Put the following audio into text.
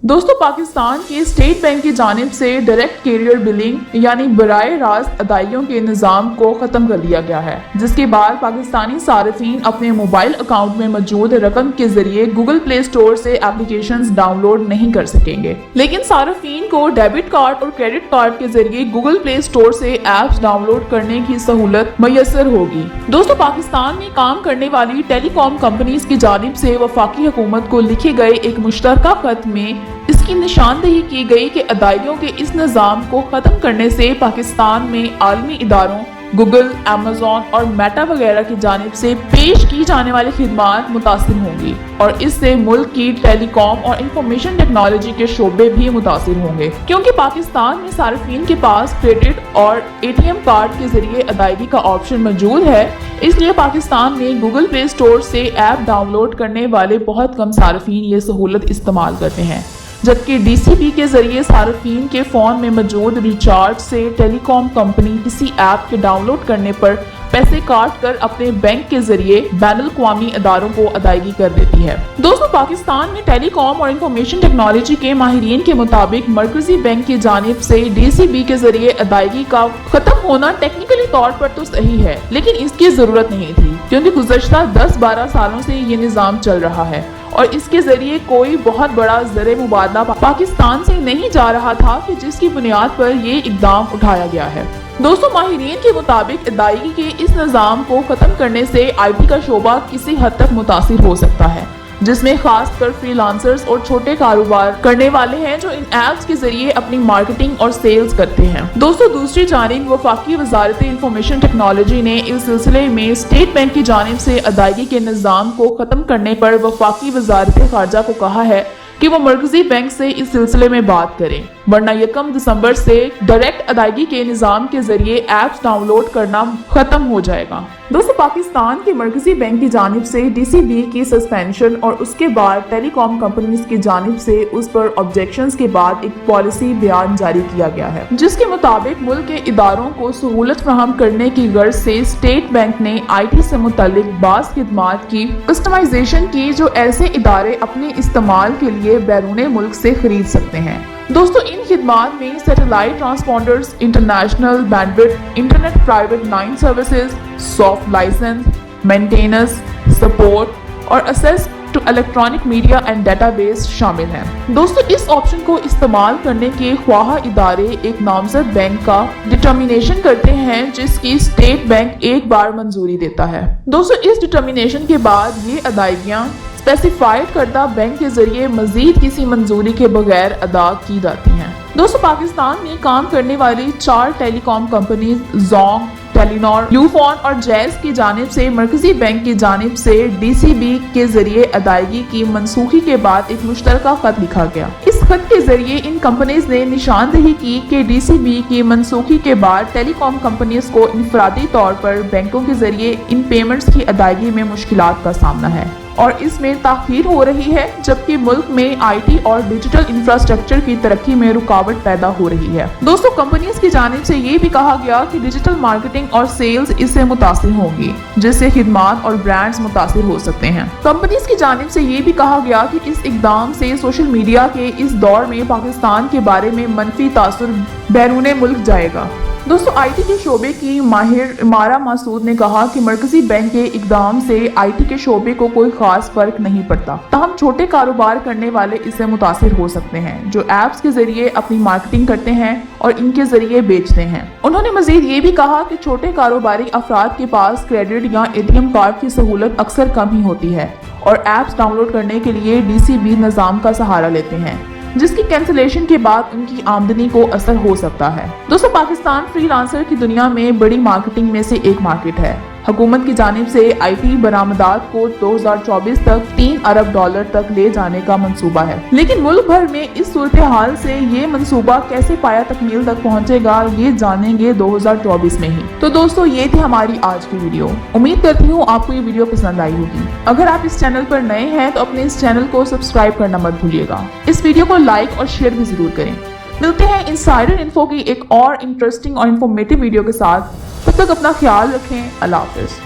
دوستو پاکستان کے state bank کی جانب سے ڈائریکٹ کیریئر بلنگ یعنی براہ راست ادائیگیوں کے نظام کو ختم کر دیا گیا ہے، جس کے بعد پاکستانی صارفین اپنے موبائل اکاؤنٹ میں موجود رقم کے ذریعے گوگل پلے اسٹور سے اپلیکیشنز ڈاؤن لوڈ نہیں کر سکیں گے، لیکن صارفین کو ڈیبٹ کارڈ اور کریڈٹ کارڈ کے ذریعے گوگل پلے اسٹور سے ایپس ڈاؤن لوڈ کرنے کی سہولت میسر ہوگی۔ دوستو پاکستان میں کام کرنے والی ٹیلی کام کمپنیز کی جانب سے وفاقی حکومت کو لکھے گئے ایک مشترکہ خط میں اس کی نشاندہی کی گئی کہ ادائیگیوں کے اس نظام کو ختم کرنے سے پاکستان میں عالمی اداروں گوگل، ایمیزون اور میٹا وغیرہ کی جانب سے پیش کی جانے والی خدمات متاثر ہوں گی، اور اس سے ملک کی ٹیلی کام اور انفارمیشن ٹیکنالوجی کے شعبے بھی متاثر ہوں گے، کیونکہ پاکستان میں صارفین کے پاس کریڈٹ اور اے ٹی ایم کارڈ کے ذریعے ادائیگی کا آپشن موجود ہے۔ اس لیے پاکستان میں گوگل پلے اسٹور سے ایپ ڈاؤن لوڈ کرنے والے بہت کم صارفین یہ سہولت استعمال کرتے ہیں، جبکہ ڈی سی بی کے ذریعے صارفین کے فون میں موجود ریچارج سے ٹیلی کام کمپنی کسی ایپ کے ڈاؤن لوڈ کرنے پر پیسے کاٹ کر اپنے بینک کے ذریعے بین الاقوامی اداروں کو ادائیگی کر دیتی ہے۔ دوستو پاکستان میں ٹیلی کام اور انفارمیشن ٹیکنالوجی کے ماہرین کے مطابق مرکزی بینک کی جانب سے ڈی سی بی کے ذریعے ادائیگی کا ختم ہونا ٹیکنیکلی طور پر تو صحیح ہے، لیکن اس کی ضرورت نہیں تھی، کیونکہ گزشتہ 10-12 سالوں سے یہ نظام چل رہا ہے اور اس کے ذریعے کوئی بہت بڑا زر مبادلہ پاکستان سے نہیں جا رہا تھا کہ جس کی بنیاد پر یہ اقدام اٹھایا گیا ہے۔ دوستو ماہرین کے مطابق ادائیگی کے اس نظام کو ختم کرنے سے آئی ٹی کا شعبہ کسی حد تک متاثر ہو سکتا ہے، جس میں خاص کر فری لانسرز اور چھوٹے کاروبار کرنے والے ہیں جو ان ایپس کے ذریعے اپنی مارکیٹنگ اور سیلز کرتے ہیں۔ دوستو دوسری جانب وفاقی وزارت انفارمیشن ٹیکنالوجی نے اس سلسلے میں اسٹیٹ بینک کی جانب سے ادائیگی کے نظام کو ختم کرنے پر وفاقی وزارت خارجہ کو کہا ہے کہ وہ مرکزی بینک سے اس سلسلے میں بات کریں، ورنہ 1 دسمبر سے ڈائریکٹ ادائیگی کے نظام کے ذریعے ایپس ڈاؤن لوڈ کرنا ختم ہو جائے گا۔ دوستو پاکستان کے مرکزی بینک کی جانب سے ڈی سی بی کی سسپینشن اور اس کے بعد ٹیلی کام کمپنیز کی جانب سے اس پر آبجیکشنز کے بعد ایک پالیسی بیان جاری کیا گیا ہے، جس کے مطابق ملک کے اداروں کو سہولت فراہم کرنے کی غرض سے اسٹیٹ بینک نے آئی ٹی سے متعلق بعض خدمات کی کسٹمائزیشن کی جو ایسے ادارے اپنے استعمال کے لیے بیرون ملک سے خرید سکتے ہیں۔ دوستو ان خدمات میں satellite transponders, international bandwidth, internet private line services, soft license, maintenance, support اور access to electronic media and database شامل ہیں۔ دوستو اس آپشن کو استعمال کرنے کے خواہاں ادارے ایک نامزد بینک کا ڈٹرمینیشن کرتے ہیں جس کی اسٹیٹ بینک ایک بار منظوری دیتا ہے۔ دوستو اس ڈٹرمینیشن کے بعد یہ ادائیگیاں اسپیسیفائڈ کردہ بینک کے ذریعے مزید کسی منظوری کے بغیر ادا کی جاتی ہیں۔ دوستو پاکستان میں کام کرنے والی 4 ٹیلی کام کمپنیز زونگ، ٹیلی نار، یو فون اور جیز کی جانب سے مرکزی بینک کی جانب سے ڈی سی بی کے ذریعے ادائیگی کی منسوخی کے بعد ایک مشترکہ خط لکھا گیا۔ اس خط کے ذریعے ان کمپنیز نے نشاندہی کی کہ ڈی سی بی کی منسوخی کے بعد ٹیلی کام کمپنیز کو انفرادی طور پر بینکوں کے ذریعے ان پیمنٹس کی ادائیگی میں مشکلات کا سامنا ہے اور اس میں تاخیر ہو رہی ہے، جبکہ ملک میں آئی ٹی اور ڈیجیٹل انفراسٹرکچر کی ترقی میں رکاوٹ پیدا ہو رہی ہے۔ دوستو کمپنیز کی جانب سے یہ بھی کہا گیا کہ ڈیجیٹل مارکیٹنگ اور سیلز اس سے متاثر ہوں گی، جس سے خدمات اور برانڈز متاثر ہو سکتے ہیں۔ کمپنیز کی جانب سے یہ بھی کہا گیا کہ اس اقدام سے سوشل میڈیا کے اس دور میں پاکستان کے بارے میں منفی تاثر بیرون ملک جائے گا۔ دوستو آئی ٹی کے شعبے کی ماہر مارا مسعود نے کہا کہ مرکزی بینک کے اقدام سے آئی ٹی کے شعبے کو کوئی خاص فرق نہیں پڑتا، تاہم چھوٹے کاروبار کرنے والے اس سے متاثر ہو سکتے ہیں جو ایپس کے ذریعے اپنی مارکیٹنگ کرتے ہیں اور ان کے ذریعے بیچتے ہیں۔ انہوں نے مزید یہ بھی کہا کہ چھوٹے کاروباری افراد کے پاس کریڈٹ یا اے ٹی ایم کارڈ کی سہولت اکثر کم ہی ہوتی ہے اور ایپس ڈاؤن لوڈ کرنے کے لیے ڈی سی بی نظام کا سہارا لیتے ہیں، جس کی کینسلیشن کے بعد ان کی آمدنی کو اثر ہو سکتا ہے۔ دوستو پاکستان فری لانسر کی دنیا میں بڑی مارکیٹنگ میں سے ایک مارکیٹ ہے۔ حکومت کی جانب سے آئی ٹی برآمدات کو 2024 تک $3 ارب تک لے جانے کا منصوبہ ہے، لیکن ملک بھر میں اس صورتحال سے یہ منصوبہ کیسے پایا تکمیل تک پہنچے گا یہ جانیں گے 2024 میں ہی۔ تو دوستو یہ تھی ہماری آج کی ویڈیو، امید کرتی ہوں آپ کو یہ ویڈیو پسند آئی ہوگی۔ اگر آپ اس چینل پر نئے ہیں تو اپنے اس چینل کو سبسکرائب کرنا مت بھولیے گا، اس ویڈیو کو لائک اور شیئر بھی ضرور کریں۔ ملتے ہیں انسائڈر انفو کی ایک اور انٹرسٹنگ اور انفارمیٹیو ویڈیو کے ساتھ، تب تک اپنا خیال رکھیں۔ اللہ حافظ۔